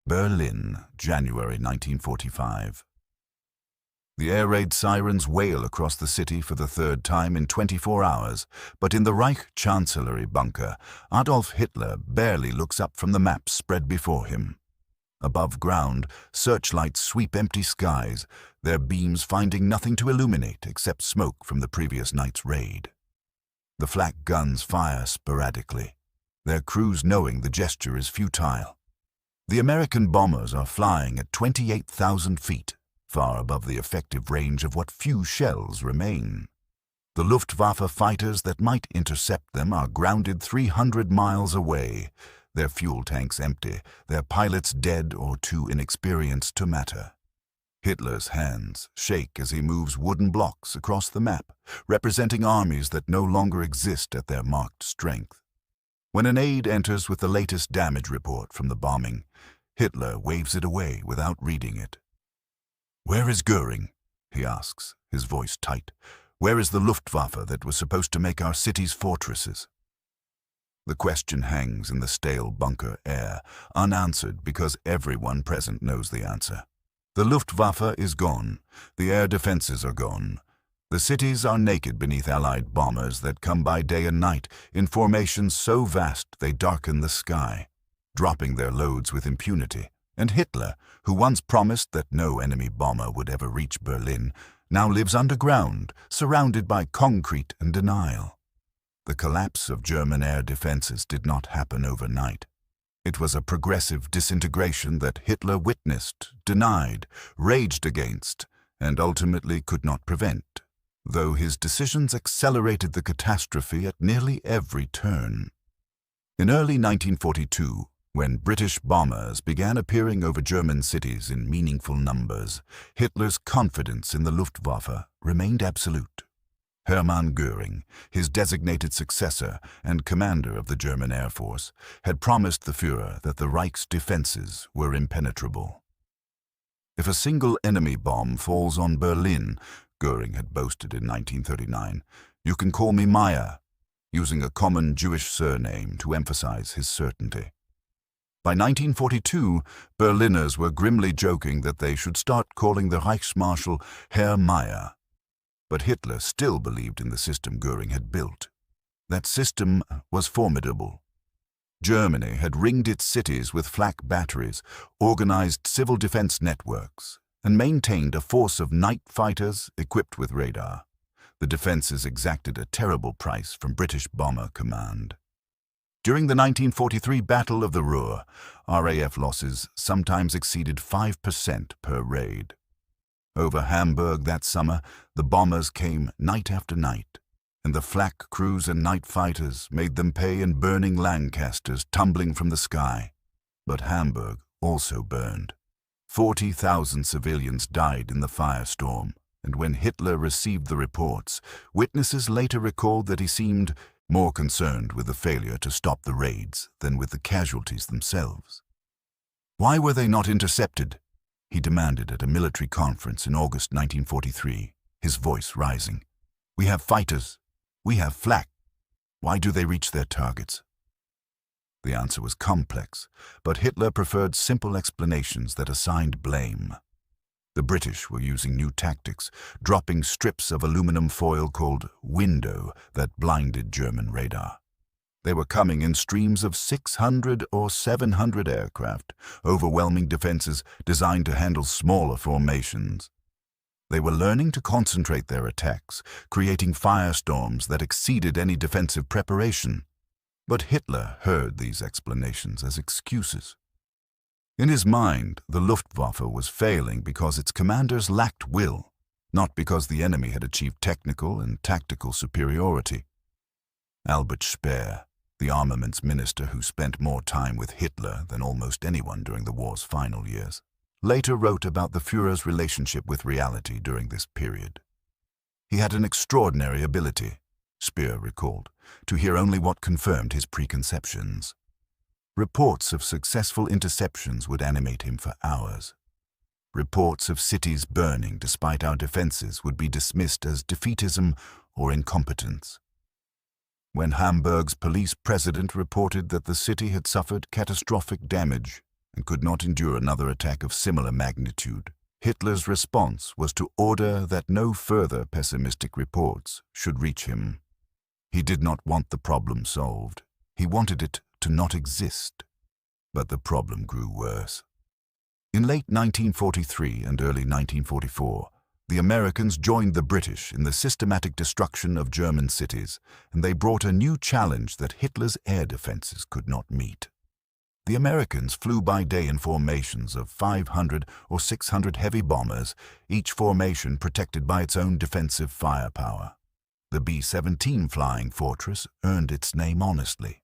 Berlin, January 1945. The air raid sirens wail across the city for the third time in 24 hours, but in the Reich Chancellery bunker, Adolf Hitler barely looks up from the maps spread before him. Above ground, searchlights sweep empty skies, their beams finding nothing to illuminate except smoke from the previous night's raid. The flak guns fire sporadically, their crews knowing the gesture is futile. The American bombers are flying at 28,000 feet, far above the effective range of what few shells remain. The Luftwaffe fighters that might intercept them are grounded 300 miles away, their fuel tanks empty, their pilots dead or too inexperienced to matter. Hitler's hands shake as he moves wooden blocks across the map, representing armies that no longer exist at their marked strength. When an aide enters with the latest damage report from the bombing, Hitler waves it away without reading it. "Where is Göring?" he asks, his voice tight. "Where is the Luftwaffe that was supposed to make our cities fortresses?" The question hangs in the stale bunker air, unanswered because everyone present knows the answer. The Luftwaffe is gone. The air defenses are gone. The cities are naked beneath Allied bombers that come by day and night in formations so vast they darken the sky, dropping their loads with impunity. And Hitler, who once promised that no enemy bomber would ever reach Berlin, now lives underground, surrounded by concrete and denial. The collapse of German air defenses did not happen overnight. It was a progressive disintegration that Hitler witnessed, denied, raged against, and ultimately could not prevent, though his decisions accelerated the catastrophe at nearly every turn. In early 1942, when British bombers began appearing over German cities in meaningful numbers, Hitler's confidence in the Luftwaffe remained absolute. Hermann Göring, his designated successor and commander of the German Air Force, had promised the Führer that the Reich's defenses were impenetrable. "If a single enemy bomb falls on Berlin," Göring had boasted in 1939, "you can call me Meyer," using a common Jewish surname to emphasize his certainty. By 1942, Berliners were grimly joking that they should start calling the Reichsmarschall Herr Meyer. But Hitler still believed in the system Göring had built. That system was formidable. Germany had ringed its cities with flak batteries, organized civil defense networks, and maintained a force of night fighters equipped with radar. The defenses exacted a terrible price from British Bomber Command. During the 1943 Battle of the Ruhr, RAF losses sometimes exceeded 5% per raid. Over Hamburg that summer, the bombers came night after night, and the flak crews and night fighters made them pay in burning Lancasters tumbling from the sky. But Hamburg also burned. 40,000 civilians died in the firestorm, and when Hitler received the reports, witnesses later recalled that he seemed more concerned with the failure to stop the raids than with the casualties themselves. "Why were they not intercepted?" he demanded at a military conference in August 1943, his voice rising. "We have fighters. We have flak. Why do they reach their targets?" The answer was complex, but Hitler preferred simple explanations that assigned blame. The British were using new tactics, dropping strips of aluminum foil called window that blinded German radar. They were coming in streams of 600 or 700 aircraft, overwhelming defenses designed to handle smaller formations. They were learning to concentrate their attacks, creating firestorms that exceeded any defensive preparation. But Hitler heard these explanations as excuses. In his mind, the Luftwaffe was failing because its commanders lacked will, not because the enemy had achieved technical and tactical superiority. Albert Speer, the armaments minister who spent more time with Hitler than almost anyone during the war's final years, later wrote about the Führer's relationship with reality during this period. He had an extraordinary ability, Speer recalled, to hear only what confirmed his preconceptions. Reports of successful interceptions would animate him for hours. Reports of cities burning despite our defenses would be dismissed as defeatism or incompetence. When Hamburg's police president reported that the city had suffered catastrophic damage and could not endure another attack of similar magnitude. Hitler's response was to order that no further pessimistic reports should reach him. He did not want the problem solved. He wanted it to not exist. But the problem grew worse. In late 1943 and early 1944, the Americans joined the British in the systematic destruction of German cities, and they brought a new challenge that Hitler's air defenses could not meet. The Americans flew by day in formations of 500 or 600 heavy bombers, each formation protected by its own defensive firepower. The B-17 flying fortress earned its name honestly.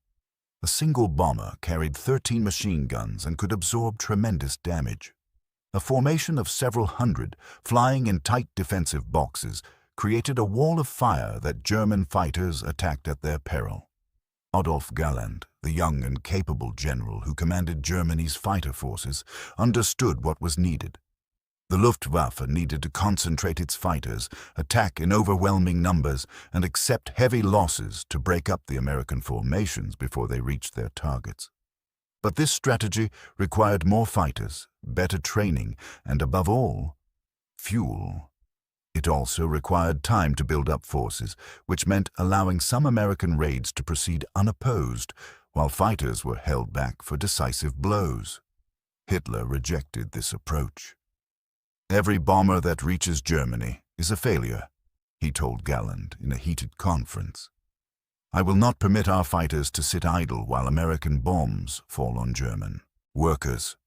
A single bomber carried 13 machine guns and could absorb tremendous damage. A formation of several hundred, flying in tight defensive boxes, created a wall of fire that German fighters attacked at their peril. Adolf Galland, the young and capable general who commanded Germany's fighter forces, understood what was needed. The Luftwaffe needed to concentrate its fighters, attack in overwhelming numbers, and accept heavy losses to break up the American formations before they reached their targets. But this strategy required more fighters, better training, and above all, fuel. It also required time to build up forces, which meant allowing some American raids to proceed unopposed, while fighters were held back for decisive blows. Hitler rejected this approach. "Every bomber that reaches Germany is a failure," he told Galland in a heated conference. "I will not permit our fighters to sit idle while American bombs fall on German workers."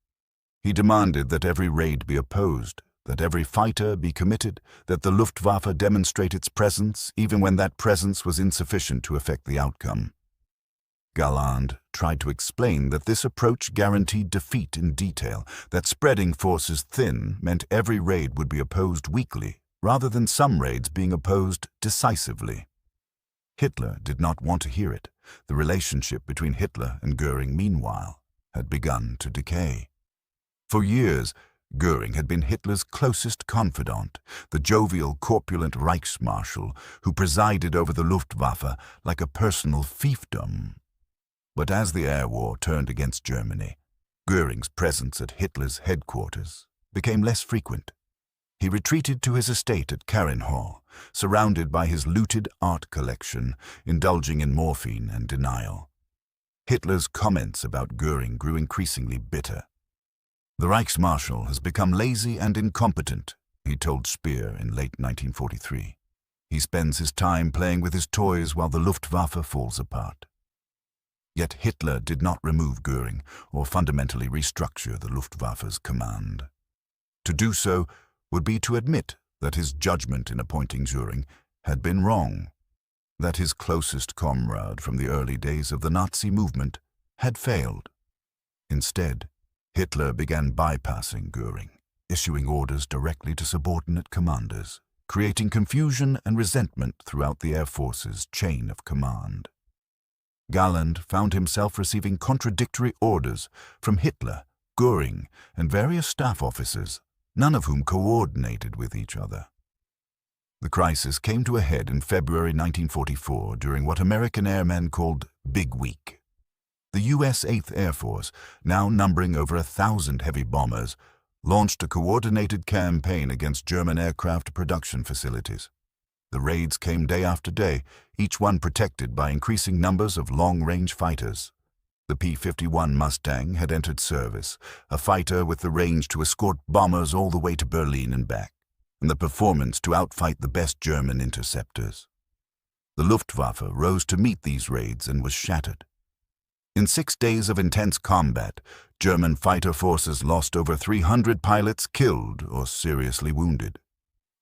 He demanded that every raid be opposed, that every fighter be committed, that the Luftwaffe demonstrate its presence even when that presence was insufficient to affect the outcome. Galland tried to explain that this approach guaranteed defeat in detail, that spreading forces thin meant every raid would be opposed weakly, rather than some raids being opposed decisively. Hitler did not want to hear it. The relationship between Hitler and Göring, meanwhile, had begun to decay. For years, Göring had been Hitler's closest confidant, the jovial, corpulent Reichsmarshal who presided over the Luftwaffe like a personal fiefdom. But as the air war turned against Germany, Göring's presence at Hitler's headquarters became less frequent. He retreated to his estate at Karinhall, surrounded by his looted art collection, indulging in morphine and denial. Hitler's comments about Göring grew increasingly bitter. "The Reichsmarschall has become lazy and incompetent," he told Speer in late 1943. "He spends his time playing with his toys while the Luftwaffe falls apart." Yet Hitler did not remove Göring or fundamentally restructure the Luftwaffe's command. To do so would be to admit that his judgment in appointing Göring had been wrong, that his closest comrade from the early days of the Nazi movement had failed. Instead, Hitler began bypassing Göring, issuing orders directly to subordinate commanders, creating confusion and resentment throughout the Air Force's chain of command. Galland found himself receiving contradictory orders from Hitler, Göring, and various staff officers, none of whom coordinated with each other. The crisis came to a head in February 1944 during what American airmen called Big Week. The U.S. 8th Air Force, now numbering over 1,000 heavy bombers, launched a coordinated campaign against German aircraft production facilities. The raids came day after day, each one protected by increasing numbers of long-range fighters. The P-51 Mustang had entered service, a fighter with the range to escort bombers all the way to Berlin and back, and the performance to outfight the best German interceptors. The Luftwaffe rose to meet these raids and was shattered. In 6 days of intense combat, German fighter forces lost over 300 pilots killed or seriously wounded.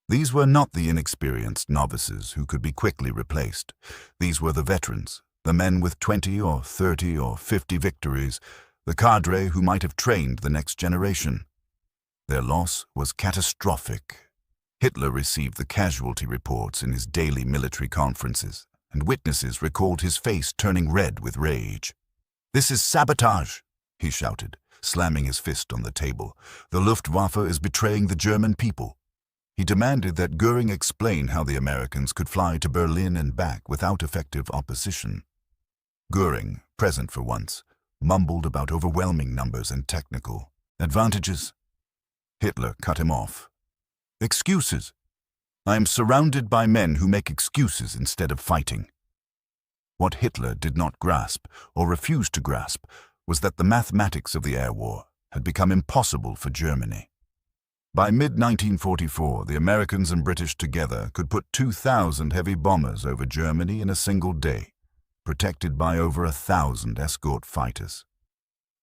These were not the inexperienced novices who could be quickly replaced. These were the veterans, the men with 20 or 30 or 50 victories, the cadre who might have trained the next generation. Their loss was catastrophic. Hitler received the casualty reports in his daily military conferences, and witnesses recalled his face turning red with rage. "This is sabotage," he shouted, slamming his fist on the table. "The Luftwaffe is betraying the German people." He demanded that Göring explain how the Americans could fly to Berlin and back without effective opposition. Göring, present for once, mumbled about overwhelming numbers and technical advantages. Hitler cut him off. Excuses. I am surrounded by men who make excuses instead of fighting. What Hitler did not grasp, or refused to grasp, was that the mathematics of the air war had become impossible for Germany. By mid-1944, the Americans and British together could put 2,000 heavy bombers over Germany in a single day, protected by over 1,000 escort fighters.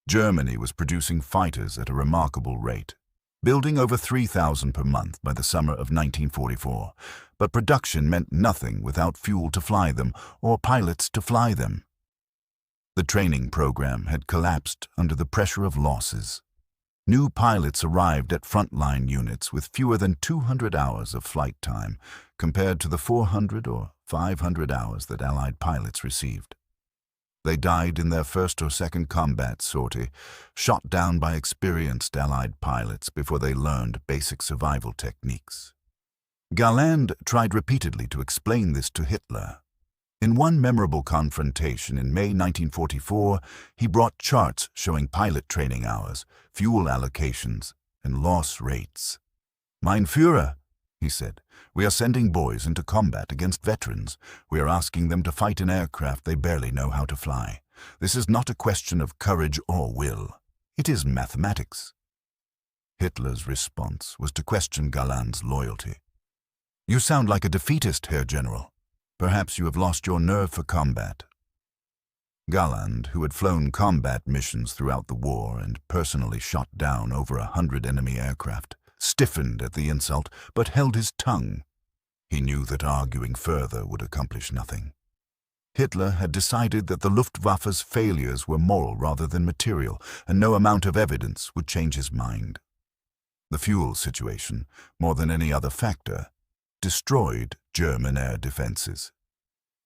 Germany was producing fighters at a remarkable rate, building over 3,000 per month by the summer of 1944, but production meant nothing without fuel to fly them or pilots to fly them. The training program had collapsed under the pressure of losses. New pilots arrived at frontline units with fewer than 200 hours of flight time compared to the 400 or 500 hours that Allied pilots received. They died in their first or second combat sortie, shot down by experienced Allied pilots before they learned basic survival techniques. Galland tried repeatedly to explain this to Hitler. In one memorable confrontation in May 1944, he brought charts showing pilot training hours, fuel allocations, and loss rates. Mein Führer, he said, we are sending boys into combat against veterans. We are asking them to fight in aircraft they barely know how to fly. This is not a question of courage or will. It is mathematics. Hitler's response was to question Galland's loyalty. You sound like a defeatist, Herr General. Perhaps you have lost your nerve for combat. Galland, who had flown combat missions throughout the war and personally shot down over 100 enemy aircraft, stiffened at the insult but held his tongue. He knew that arguing further would accomplish nothing. Hitler had decided that the Luftwaffe's failures were moral rather than material, and no amount of evidence would change his mind. The fuel situation, more than any other factor, destroyed German air defenses.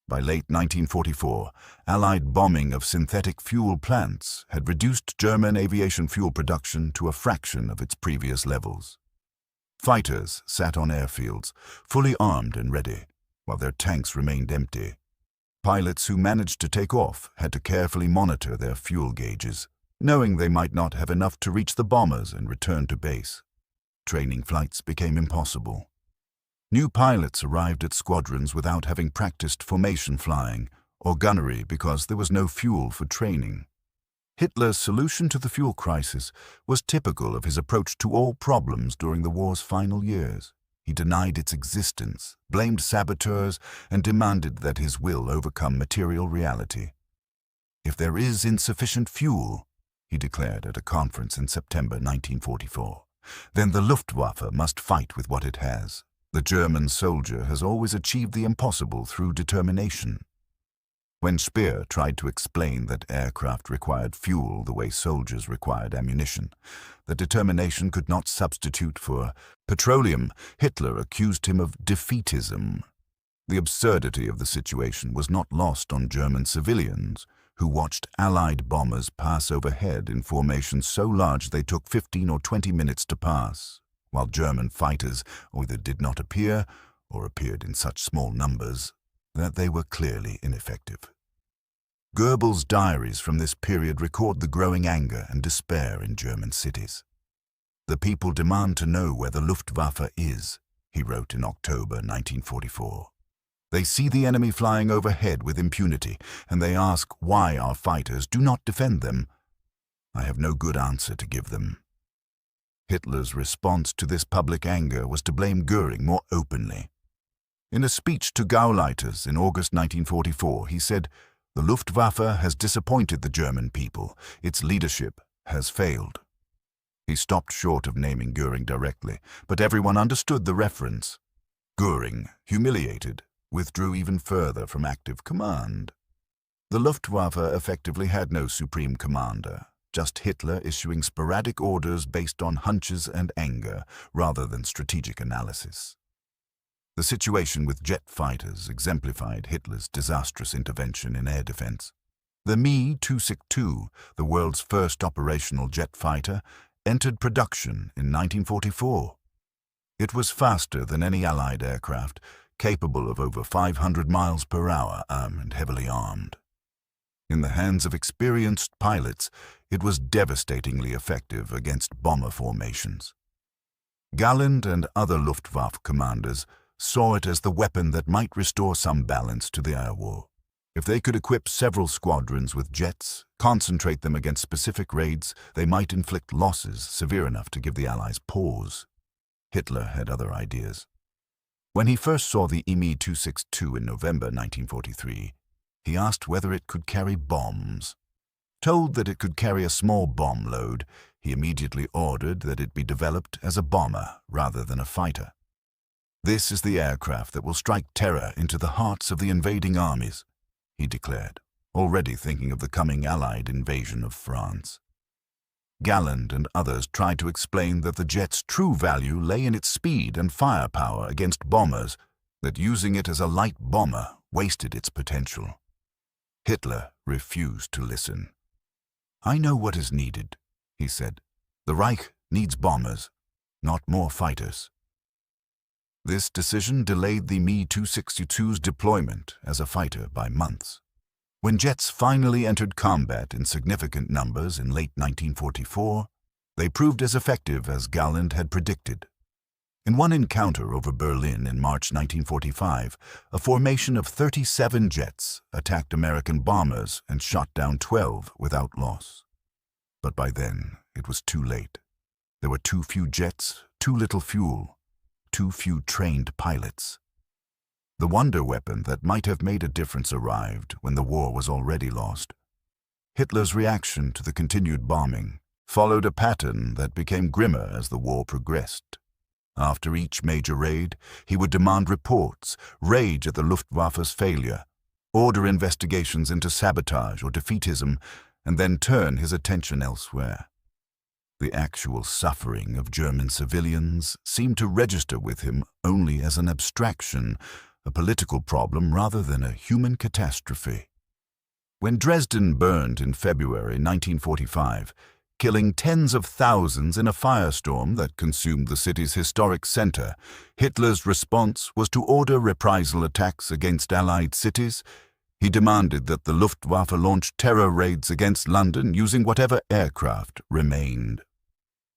By late 1944, Allied bombing of synthetic fuel plants had reduced German aviation fuel production to a fraction of its previous levels. Fighters sat on airfields, fully armed and ready, while their tanks remained empty. Pilots who managed to take off had to carefully monitor their fuel gauges, knowing they might not have enough to reach the bombers and return to base. Training flights became impossible. New pilots arrived at squadrons without having practiced formation flying or gunnery because there was no fuel for training. Hitler's solution to the fuel crisis was typical of his approach to all problems during the war's final years. He denied its existence, blamed saboteurs, and demanded that his will overcome material reality. If there is insufficient fuel, he declared at a conference in September 1944, then the Luftwaffe must fight with what it has. The German soldier has always achieved the impossible through determination. When Speer tried to explain that aircraft required fuel the way soldiers required ammunition, that determination could not substitute for petroleum, Hitler accused him of defeatism. The absurdity of the situation was not lost on German civilians, who watched Allied bombers pass overhead in formations so large they took 15 or 20 minutes to pass, while German fighters either did not appear or appeared in such small numbers that they were clearly ineffective. Goebbels' diaries from this period record the growing anger and despair in German cities. The people demand to know where the Luftwaffe is, he wrote in October 1944. They see the enemy flying overhead with impunity, and they ask why our fighters do not defend them. I have no good answer to give them. Hitler's response to this public anger was to blame Göring more openly. In a speech to Gauleiters in August 1944, he said, "The Luftwaffe has disappointed the German people. Its leadership has failed." He stopped short of naming Göring directly, but everyone understood the reference. Göring, humiliated, withdrew even further from active command. The Luftwaffe effectively had no supreme commander, just Hitler issuing sporadic orders based on hunches and anger rather than strategic analysis. The situation with jet fighters exemplified Hitler's disastrous intervention in air defense. The Me-262, the world's first operational jet fighter, entered production in 1944. It was faster than any Allied aircraft, capable of over 500 miles per hour and heavily armed. In the hands of experienced pilots, it was devastatingly effective against bomber formations. Galland and other Luftwaffe commanders saw it as the weapon that might restore some balance to the air war. If they could equip several squadrons with jets, concentrate them against specific raids, they might inflict losses severe enough to give the Allies pause. Hitler had other ideas. When he first saw the Me-262 in November 1943, he asked whether it could carry bombs. Told that it could carry a small bomb load, he immediately ordered that it be developed as a bomber rather than a fighter. "This is the aircraft that will strike terror into the hearts of the invading armies," he declared, already thinking of the coming Allied invasion of France. Galland and others tried to explain that the jet's true value lay in its speed and firepower against bombers, that using it as a light bomber wasted its potential. Hitler refused to listen. "I know what is needed," he said. "The Reich needs bombers, not more fighters." This decision delayed the Me-262's deployment as a fighter by months. When jets finally entered combat in significant numbers in late 1944, they proved as effective as Galland had predicted. In one encounter over Berlin in March 1945, a formation of 37 jets attacked American bombers and shot down 12 without loss. But by then, it was too late. There were too few jets, too little fuel, too few trained pilots. The wonder weapon that might have made a difference arrived when the war was already lost. Hitler's reaction to the continued bombing followed a pattern that became grimmer as the war progressed. After each major raid, he would demand reports, rage at the Luftwaffe's failure, order investigations into sabotage or defeatism, and then turn his attention elsewhere. The actual suffering of German civilians seemed to register with him only as an abstraction, a political problem rather than a human catastrophe. When Dresden burned in February 1945, killing tens of thousands in a firestorm that consumed the city's historic center, Hitler's response was to order reprisal attacks against Allied cities. He demanded that the Luftwaffe launch terror raids against London using whatever aircraft remained.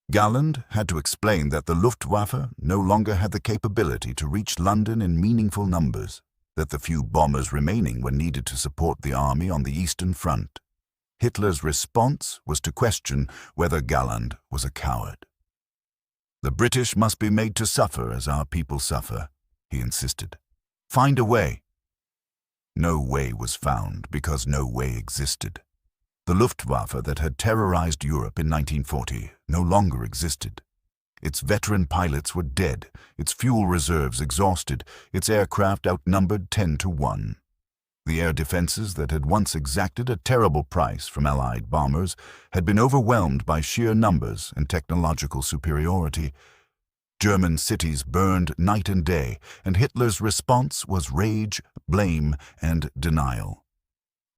Galland had to explain that the Luftwaffe no longer had the capability to reach London in meaningful numbers, that the few bombers remaining were needed to support the army on the Eastern Front. Hitler's response was to question whether Galland was a coward. "The British must be made to suffer as our people suffer," he insisted. "Find a way." No way was found because no way existed. The Luftwaffe that had terrorized Europe in 1940 no longer existed. Its veteran pilots were dead, its fuel reserves exhausted, its aircraft outnumbered 10 to 1. The air defenses that had once exacted a terrible price from Allied bombers had been overwhelmed by sheer numbers and technological superiority. German cities burned night and day, and Hitler's response was rage, blame, and denial.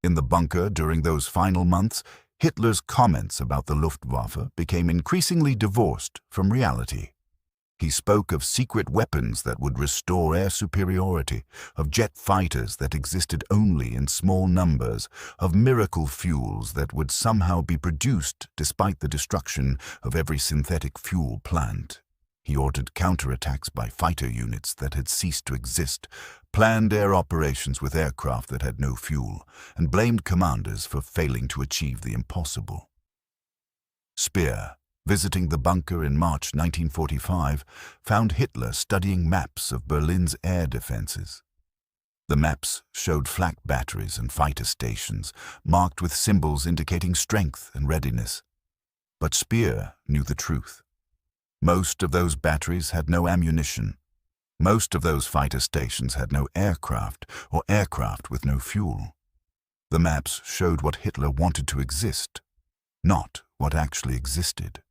In the bunker during those final months, Hitler's comments about the Luftwaffe became increasingly divorced from reality. He spoke of secret weapons that would restore air superiority, of jet fighters that existed only in small numbers, of miracle fuels that would somehow be produced despite the destruction of every synthetic fuel plant. He ordered counterattacks by fighter units that had ceased to exist, planned air operations with aircraft that had no fuel, and blamed commanders for failing to achieve the impossible. Speer, visiting the bunker in March 1945, found Hitler studying maps of Berlin's air defenses. The maps showed flak batteries and fighter stations, marked with symbols indicating strength and readiness. But Speer knew the truth. Most of those batteries had no ammunition. Most of those fighter stations had no aircraft, or aircraft with no fuel. The maps showed what Hitler wanted to exist, not what actually existed.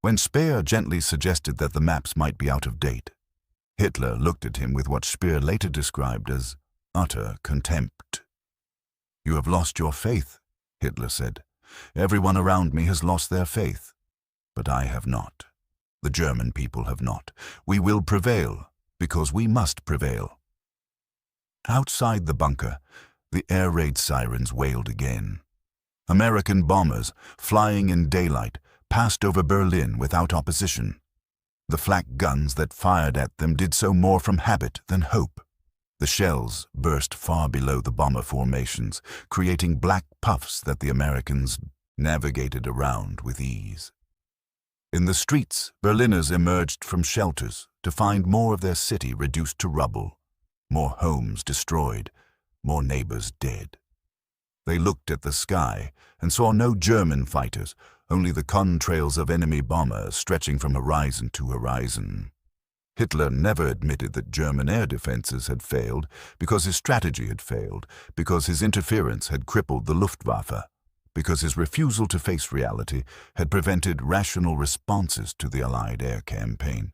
When Speer gently suggested that the maps might be out of date, Hitler looked at him with what Speer later described as utter contempt. "You have lost your faith," Hitler said. "Everyone around me has lost their faith. But I have not. The German people have not. We will prevail, because we must prevail." Outside the bunker, The air raid sirens wailed again. American bombers, flying in daylight, passed over Berlin without opposition. The flak guns that fired at them did so more from habit than hope. The shells burst far below the bomber formations, creating black puffs that the Americans navigated around with ease. In the streets, Berliners emerged from shelters to find more of their city reduced to rubble, more homes destroyed, more neighbors dead. They looked at the sky and saw no German fighters, only the contrails of enemy bombers stretching from horizon to horizon. Hitler never admitted that German air defenses had failed because his strategy had failed, because his interference had crippled the Luftwaffe, because his refusal to face reality had prevented rational responses to the Allied air campaign.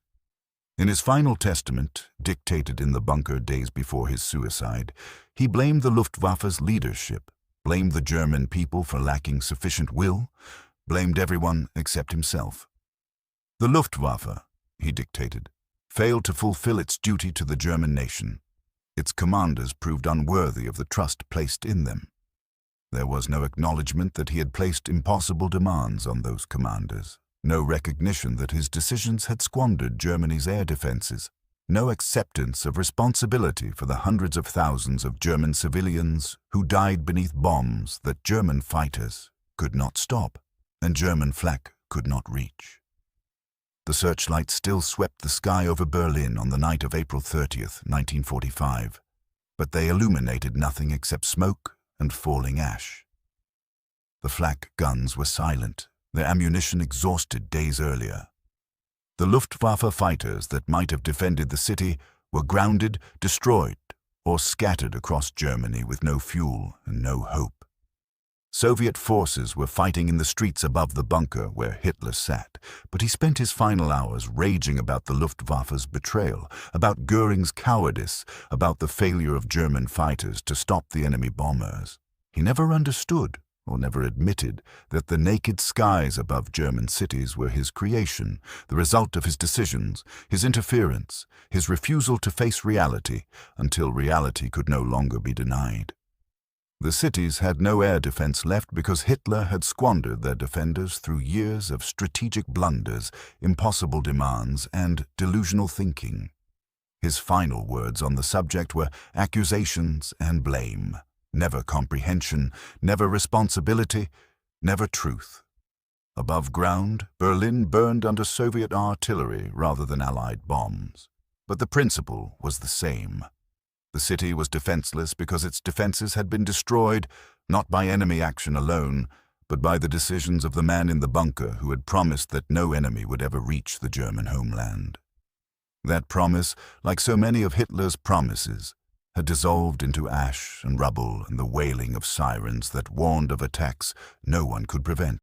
In his final testament, dictated in the bunker days before his suicide, he blamed the Luftwaffe's leadership, blamed the German people for lacking sufficient will, blamed everyone except himself. The Luftwaffe, he dictated, failed to fulfill its duty to the German nation. Its commanders proved unworthy of the trust placed in them. There was no acknowledgement that he had placed impossible demands on those commanders, no recognition that his decisions had squandered Germany's air defenses, no acceptance of responsibility for the hundreds of thousands of German civilians who died beneath bombs that German fighters could not stop and German flak could not reach. The searchlights still swept the sky over Berlin on the night of April 30th, 1945, but they illuminated nothing except smoke and falling ash. The flak guns were silent, their ammunition exhausted days earlier. The Luftwaffe fighters that might have defended the city were grounded, destroyed, or scattered across Germany with no fuel and no hope. Soviet forces were fighting in the streets above the bunker where Hitler sat, but he spent his final hours raging about the Luftwaffe's betrayal, about Göring's cowardice, about the failure of German fighters to stop the enemy bombers. He never understood, or never admitted, that the naked skies above German cities were his creation, the result of his decisions, his interference, his refusal to face reality until reality could no longer be denied. The cities had no air defense left because Hitler had squandered their defenders through years of strategic blunders, impossible demands, and delusional thinking. His final words on the subject were accusations and blame, never comprehension, never responsibility, never truth. Above ground, Berlin burned under Soviet artillery rather than Allied bombs. But the principle was the same. The city was defenseless because its defenses had been destroyed, not by enemy action alone, but by the decisions of the man in the bunker who had promised that no enemy would ever reach the German homeland. That promise, like so many of Hitler's promises, had dissolved into ash and rubble and the wailing of sirens that warned of attacks no one could prevent.